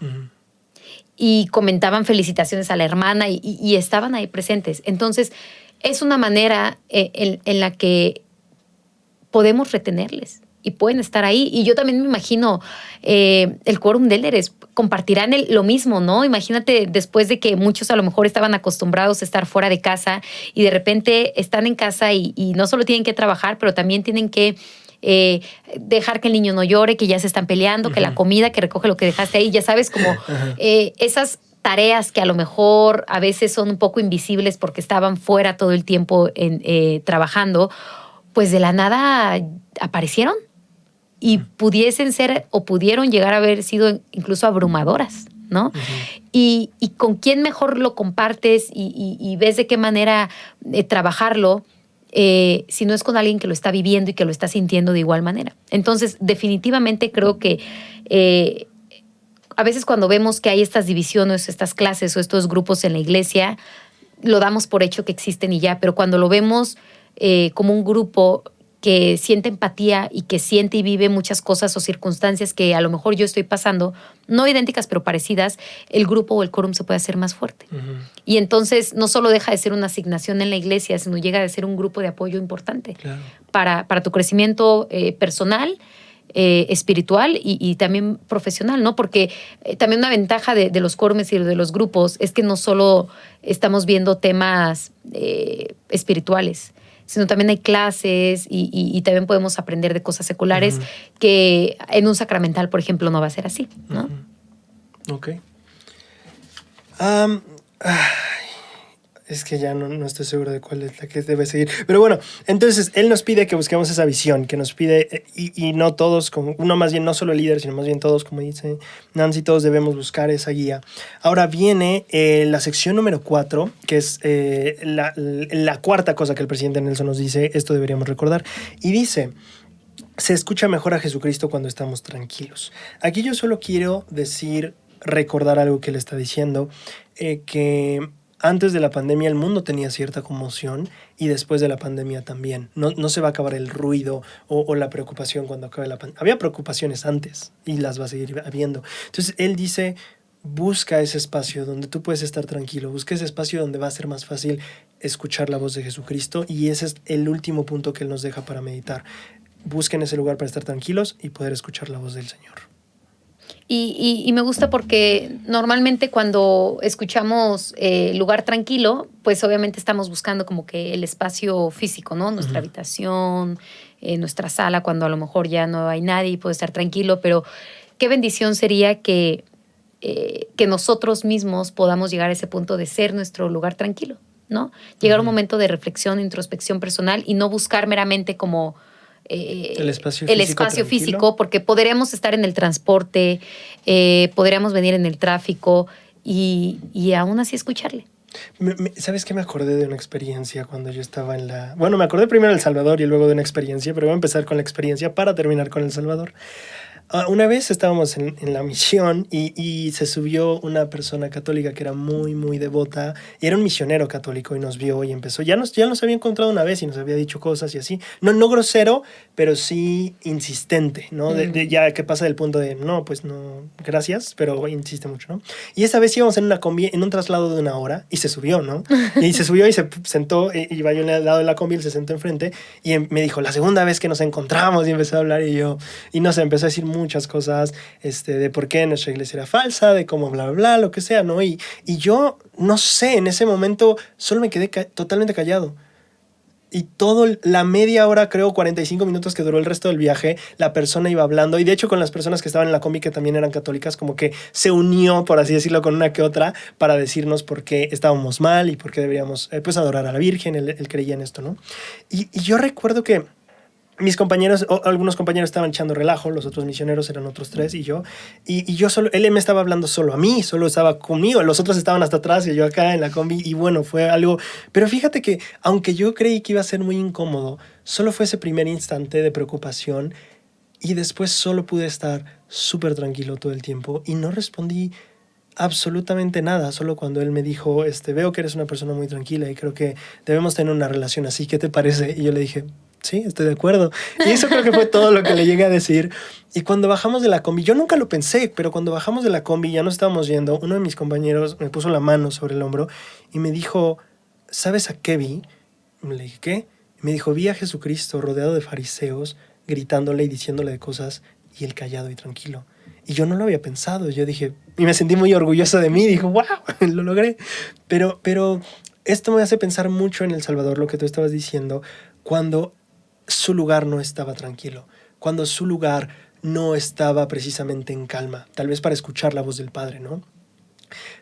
Y comentaban felicitaciones a la hermana y estaban ahí presentes. Entonces, es una manera en la que podemos retenerles y pueden estar ahí. Y yo también me imagino el quórum de líderes compartirán lo mismo, ¿no? Imagínate después de que muchos a lo mejor estaban acostumbrados a estar fuera de casa y de repente están en casa y no solo tienen que trabajar, pero también tienen que dejar que el niño no llore, que ya se están peleando, que la comida, que recoge lo que dejaste ahí, ya sabes, como esas tareas que a lo mejor a veces son un poco invisibles porque estaban fuera todo el tiempo trabajando, pues de la nada aparecieron y pudiesen ser o pudieron llegar a haber sido incluso abrumadoras, ¿no? Y con quién mejor lo compartes y ves de qué manera trabajarlo, si no es con alguien que lo está viviendo y que lo está sintiendo de igual manera. Entonces, definitivamente creo que a veces cuando vemos que hay estas divisiones, estas clases o estos grupos en la iglesia, lo damos por hecho que existen y ya, pero cuando lo vemos como un grupo que siente empatía y que siente y vive muchas cosas o circunstancias que a lo mejor yo estoy pasando, no idénticas pero parecidas, el grupo o el quórum se puede hacer más fuerte. Y entonces no solo deja de ser una asignación en la iglesia, sino llega a ser un grupo de apoyo importante para tu crecimiento personal, espiritual y también profesional, ¿no? Porque también una ventaja de los quórumes y de los grupos es que no solo estamos viendo temas espirituales, sino también hay clases y también podemos aprender de cosas seculares que en un sacramental, por ejemplo, no va a ser así, ¿no? Ok. Es que ya no estoy seguro de cuál es la que debe seguir. Pero bueno, entonces él nos pide que busquemos esa visión, que nos pide, y no todos, como uno más bien, no solo el líder, sino más bien todos, como dice Nancy, todos debemos buscar esa guía. Ahora viene la sección número 4, que es la cuarta cosa que el presidente Nelson nos dice, esto deberíamos recordar, y dice: se escucha mejor a Jesucristo cuando estamos tranquilos. Aquí yo solo quiero recordar algo que él está diciendo, que antes de la pandemia el mundo tenía cierta conmoción y después de la pandemia también. No se va a acabar el ruido o la preocupación cuando acabe la pandemia. Había preocupaciones antes y las va a seguir habiendo. Entonces él dice: busca ese espacio donde tú puedes estar tranquilo, busca ese espacio donde va a ser más fácil escuchar la voz de Jesucristo, y ese es el último punto que él nos deja para meditar. Busquen ese lugar para estar tranquilos y poder escuchar la voz del Señor. Y me gusta porque normalmente cuando escuchamos lugar tranquilo, pues obviamente estamos buscando como que el espacio físico, ¿no? Nuestra habitación, nuestra sala, cuando a lo mejor ya no hay nadie y puede estar tranquilo, pero qué bendición sería que nosotros mismos podamos llegar a ese punto de ser nuestro lugar tranquilo, ¿no? Llegar a un momento de reflexión, introspección personal y no buscar meramente como el espacio físico, porque podríamos estar en el transporte, podríamos venir en el tráfico y aún así escucharle. ¿Sabes qué? Me acordé de una experiencia cuando yo estaba Bueno, me acordé primero de El Salvador y luego de una experiencia, pero voy a empezar con la experiencia para terminar con El Salvador. Una vez estábamos en la misión y se subió una persona católica que era muy, muy devota, y era un misionero católico, y nos vio y empezó. Ya nos había encontrado una vez y nos había dicho cosas y así. No grosero, pero sí insistente, ¿no? Ya que pasa del punto de, no, pues no, gracias, pero insiste mucho, ¿no? Y esa vez íbamos en una combi, en un traslado de 1 hora, y se subió, ¿no? Y se subió y se sentó, y iba yo al lado de la combi, él se sentó enfrente, y me dijo: la segunda vez que nos encontramos, y empezó a hablar, y no sé, empezó a decir muchas cosas, de por qué nuestra iglesia era falsa, de cómo bla, bla, bla, lo que sea, ¿no? Y yo, no sé, en ese momento solo me quedé totalmente callado. Y la media hora, creo, 45 minutos que duró el resto del viaje, la persona iba hablando. Y de hecho, con las personas que estaban en la combi, que también eran católicas, como que se unió, por así decirlo, con una que otra, para decirnos por qué estábamos mal y por qué deberíamos, pues, adorar a la Virgen. Él creía en esto, ¿no? Y yo recuerdo que mis compañeros, algunos compañeros estaban echando relajo, los otros misioneros eran otros 3 y yo. Y yo solo, él me estaba hablando solo a mí, solo estaba conmigo. Los otros estaban hasta atrás y yo acá en la combi. Y bueno, fue algo... Pero fíjate que, aunque yo creí que iba a ser muy incómodo, solo fue ese primer instante de preocupación y después solo pude estar súper tranquilo todo el tiempo y no respondí absolutamente nada, solo cuando él me dijo, veo que eres una persona muy tranquila y creo que debemos tener una relación así, ¿qué te parece? Y yo le dije, sí, estoy de acuerdo. Y eso creo que fue todo lo que le llegué a decir. Y cuando bajamos de la combi, yo nunca lo pensé, pero cuando bajamos de la combi, ya nos estábamos yendo, uno de mis compañeros me puso la mano sobre el hombro y me dijo, ¿sabes a qué vi? Y le dije, ¿qué? Y me dijo, vi a Jesucristo rodeado de fariseos, gritándole y diciéndole de cosas, y él callado y tranquilo. Y yo no lo había pensado. Yo dije, y me sentí muy orgulloso de mí. Dijo, wow, lo logré. Pero esto me hace pensar mucho en El Salvador, lo que tú estabas diciendo, cuando su lugar no estaba tranquilo, cuando su lugar no estaba precisamente en calma, tal vez para escuchar la voz del Padre, ¿no?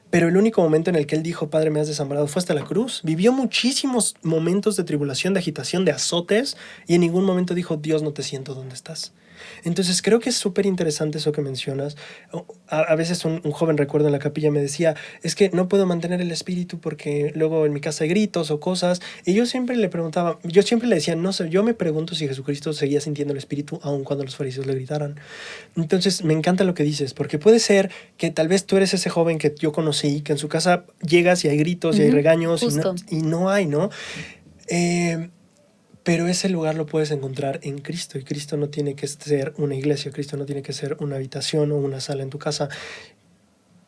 Pero el único momento en el que él dijo, Padre, me has desamparado, fue hasta la cruz. Vivió muchísimos momentos de tribulación, de agitación, de azotes, y en ningún momento dijo, Dios, no te siento, ¿dónde estás? Entonces creo que es súper interesante eso que mencionas. A veces un joven, recuerdo, en la capilla me decía, es que no puedo mantener el espíritu porque luego en mi casa hay gritos o cosas. Y yo siempre le preguntaba, yo siempre le decía, no sé, yo me pregunto si Jesucristo seguía sintiendo el espíritu aun cuando los fariseos le gritaran. Entonces me encanta lo que dices, porque puede ser que tal vez tú eres ese joven que yo conocí, que en su casa llegas y hay gritos y hay regaños y no hay, ¿no? Pero ese lugar lo puedes encontrar en Cristo, y Cristo no tiene que ser una iglesia, Cristo no tiene que ser una habitación o una sala en tu casa.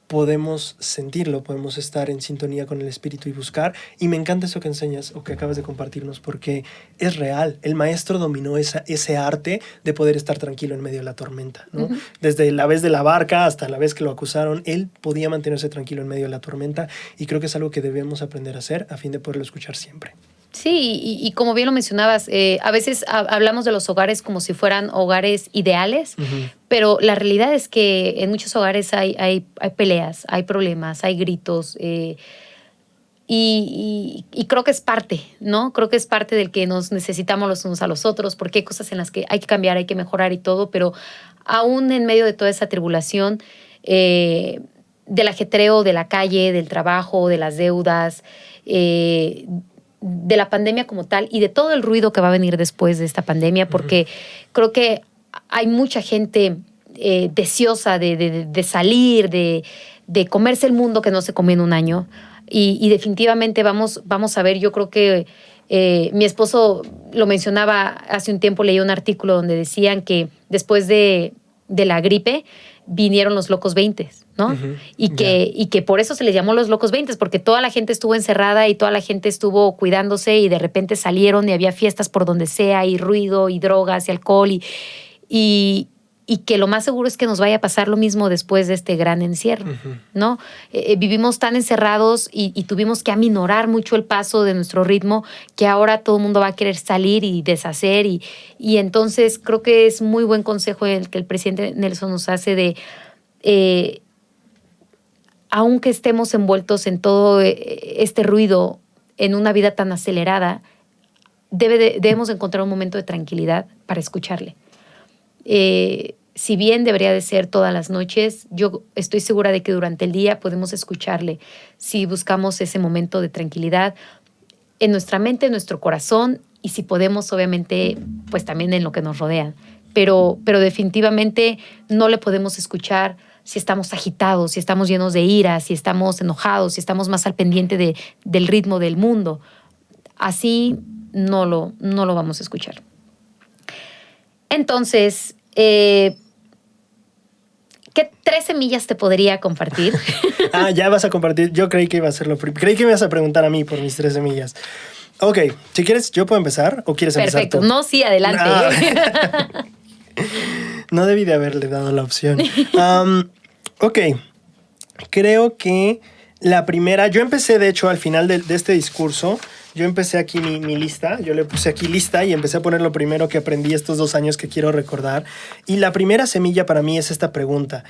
Podemos sentirlo, podemos estar en sintonía con el Espíritu y buscar. Y me encanta eso que enseñas o que acabas de compartirnos, porque es real. El maestro dominó ese arte de poder estar tranquilo en medio de la tormenta, ¿no? Uh-huh. Desde la vez de la barca hasta la vez que lo acusaron, él podía mantenerse tranquilo en medio de la tormenta, y creo que es algo que debemos aprender a hacer a fin de poderlo escuchar siempre. Sí, y como bien lo mencionabas, a veces hablamos de los hogares como si fueran hogares ideales, uh-huh. Pero la realidad es que en muchos hogares hay peleas, hay problemas, hay gritos, y creo que es parte, ¿no? Creo que es parte del que nos necesitamos los unos a los otros, porque hay cosas en las que hay que cambiar, hay que mejorar y todo, pero aún en medio de toda esa tribulación, del ajetreo de la calle, del trabajo, de las deudas, de la pandemia como tal y de todo el ruido que va a venir después de esta pandemia, porque uh-huh. Creo que hay mucha gente deseosa de salir, de comerse el mundo que no se comió en un año, y definitivamente vamos a ver. Yo creo que mi esposo lo mencionaba hace un tiempo, leí un artículo donde decían que después de la gripe vinieron los locos 20, ¿no? Uh-huh. Y que por eso se les llamó los locos 20, porque toda la gente estuvo encerrada y toda la gente estuvo cuidándose, y de repente salieron y había fiestas por donde sea, y ruido, y drogas, y alcohol, y que lo más seguro es que nos vaya a pasar lo mismo después de este gran encierro, uh-huh. ¿no? Vivimos tan encerrados y tuvimos que aminorar mucho el paso de nuestro ritmo, que ahora todo el mundo va a querer salir y deshacer, y entonces creo que es muy buen consejo el que el presidente Nelson nos hace de, aunque estemos envueltos en todo este ruido, en una vida tan acelerada, debemos encontrar un momento de tranquilidad para escucharle. Si bien debería de ser todas las noches, yo estoy segura de que durante el día podemos escucharle si buscamos ese momento de tranquilidad en nuestra mente, en nuestro corazón, y si podemos, obviamente, pues también en lo que nos rodea. Pero definitivamente no le podemos escuchar si estamos agitados, si estamos llenos de ira, si estamos enojados, si estamos más al pendiente del ritmo del mundo. Así no lo vamos a escuchar. Entonces, ¿qué 3 semillas te podría compartir? Ya vas a compartir. Yo creí que iba a ser creí que me ibas a preguntar a mí por mis 3 semillas. Ok, si quieres, ¿yo puedo empezar o quieres empezar tú? Perfecto. No, sí, adelante. No debí de haberle dado la opción. Ok, creo que la primera... Yo empecé, de hecho, al final de este discurso, yo empecé aquí mi lista, yo le puse aquí lista y empecé a poner lo primero que aprendí estos 2 años que quiero recordar. Y la primera semilla para mí es esta pregunta.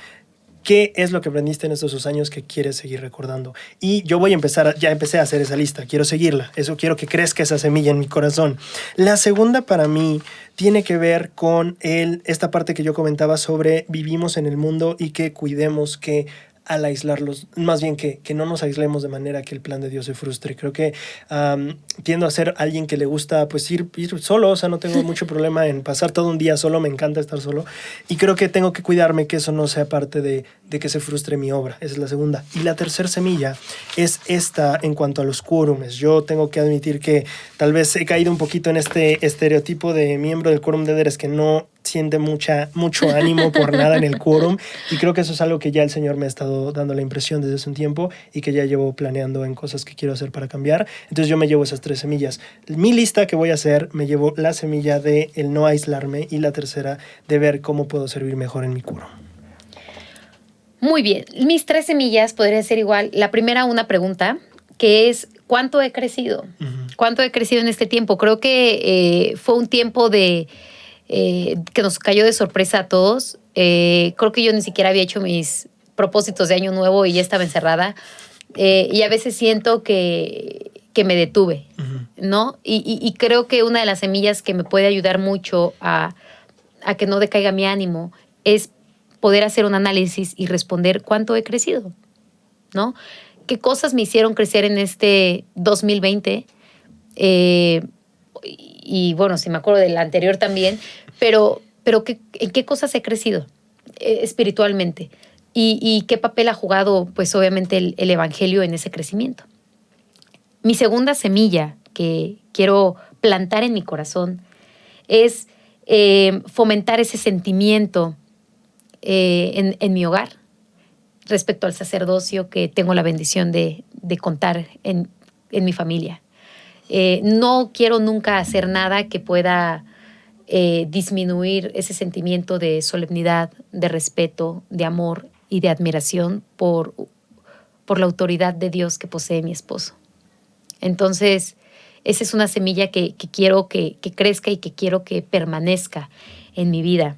¿Qué es lo que aprendiste en estos 2 años que quieres seguir recordando? Y yo voy a empezar, ya empecé a hacer esa lista, quiero seguirla, eso quiero que crezca esa semilla en mi corazón. La segunda para mí tiene que ver con esta parte que yo comentaba sobre vivimos en el mundo y que cuidemos que al aislarlos, más bien que no nos aislemos de manera que el plan de Dios se frustre. Creo que tiendo a ser alguien que le gusta pues ir solo, o sea, no tengo mucho problema en pasar todo un día solo, me encanta estar solo y creo que tengo que cuidarme que eso no sea parte de que se frustre mi obra. Esa es la segunda. Y la tercera semilla es esta en cuanto a los quórumes. Yo tengo que admitir que tal vez he caído un poquito en este estereotipo de miembro del quórum de líderes que no siente mucho ánimo por nada en el quórum y creo que eso es algo que ya el Señor me ha estado dando la impresión desde hace un tiempo y que ya llevo planeando en cosas que quiero hacer para cambiar. Entonces yo me llevo esas 3 semillas. Mi lista que voy a hacer, me llevo la semilla de el no aislarme y la tercera de ver cómo puedo servir mejor en mi quórum. Muy bien. Mis 3 semillas podría ser igual. La primera, una pregunta, que es ¿cuánto he crecido? ¿Cuánto he crecido en este tiempo? Creo que fue un tiempo que nos cayó de sorpresa a todos. Creo que yo ni siquiera había hecho mis propósitos de año nuevo y ya estaba encerrada. Y a veces siento que me detuve, ¿no? Y creo que una de las semillas que me puede ayudar mucho a que no decaiga mi ánimo es poder hacer un análisis y responder cuánto he crecido, ¿no? ¿Qué cosas me hicieron crecer en este 2020? Y bueno, si me acuerdo del anterior también, pero ¿en qué cosas he crecido espiritualmente? ¿Y qué papel ha jugado, pues obviamente, el Evangelio en ese crecimiento? Mi segunda semilla que quiero plantar en mi corazón es fomentar ese sentimiento en mi hogar respecto al sacerdocio que tengo la bendición de contar en mi familia. No quiero nunca hacer nada que pueda disminuir ese sentimiento de solemnidad, de respeto, de amor y de admiración por la autoridad de Dios que posee mi esposo. Entonces, esa es una semilla que quiero que crezca y que quiero que permanezca en mi vida.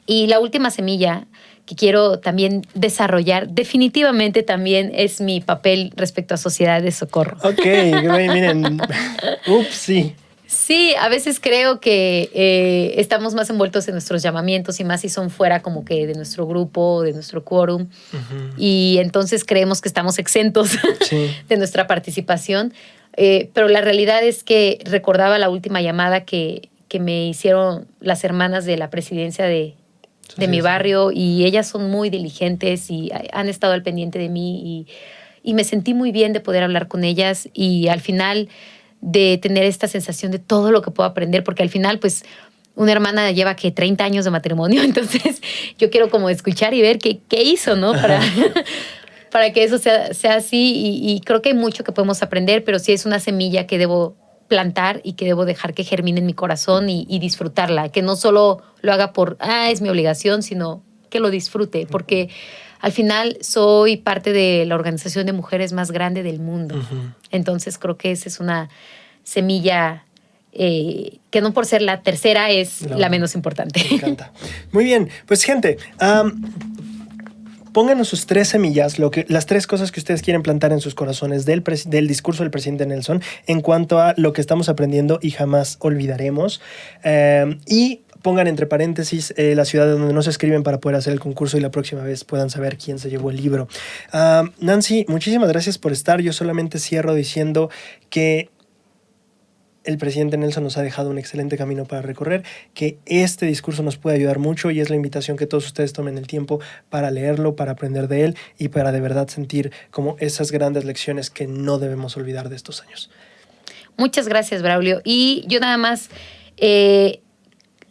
Y la última semilla que quiero también desarrollar, definitivamente también es mi papel respecto a Sociedad de Socorro. Ok, miren, sí. Sí, a veces creo que estamos más envueltos en nuestros llamamientos y más si son fuera como que de nuestro grupo, de nuestro quórum. Y entonces creemos que estamos exentos de nuestra participación. Pero la realidad es que recordaba la última llamada que me hicieron las hermanas de la presidencia de mi barrio y ellas son muy diligentes y han estado al pendiente de mí y me sentí muy bien de poder hablar con ellas y al final de tener esta sensación de todo lo que puedo aprender, porque al final, pues, una hermana lleva que 30 años de matrimonio, entonces yo quiero como escuchar y ver qué hizo, ¿no? Para que eso sea así y creo que hay mucho que podemos aprender, pero sí es una semilla que debo plantar y que debo dejar que germine en mi corazón y disfrutarla, que no solo lo haga por, es mi obligación, sino que lo disfrute, porque al final soy parte de la organización de mujeres más grande del mundo. Entonces creo que esa es una semilla que no por ser la tercera es la menos importante. Me encanta. Muy bien, pues gente, pónganos sus 3 semillas, las 3 cosas que ustedes quieren plantar en sus corazones del discurso del presidente Nelson en cuanto a lo que estamos aprendiendo y jamás olvidaremos. Y pongan entre paréntesis la ciudad donde nos escriben para poder hacer el concurso y la próxima vez puedan saber quién se llevó el libro. Nancy, muchísimas gracias por estar. Yo solamente cierro diciendo que el presidente Nelson nos ha dejado un excelente camino para recorrer, que este discurso nos puede ayudar mucho y es la invitación que todos ustedes tomen el tiempo para leerlo, para aprender de él y para de verdad sentir como esas grandes lecciones que no debemos olvidar de estos años. Muchas gracias, Braulio. Y yo nada más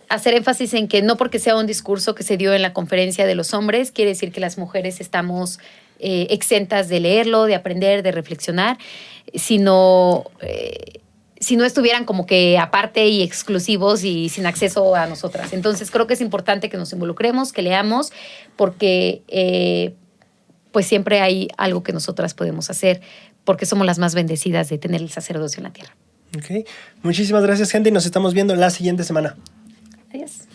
hacer énfasis en que no porque sea un discurso que se dio en la conferencia de los hombres, quiere decir que las mujeres estamos exentas de leerlo, de aprender, de reflexionar, sino si no estuvieran como que aparte y exclusivos y sin acceso a nosotras. Entonces creo que es importante que nos involucremos, que leamos, porque pues siempre hay algo que nosotras podemos hacer porque somos las más bendecidas de tener el sacerdocio en la tierra. Ok. Muchísimas gracias, gente, y nos estamos viendo la siguiente semana. Adiós.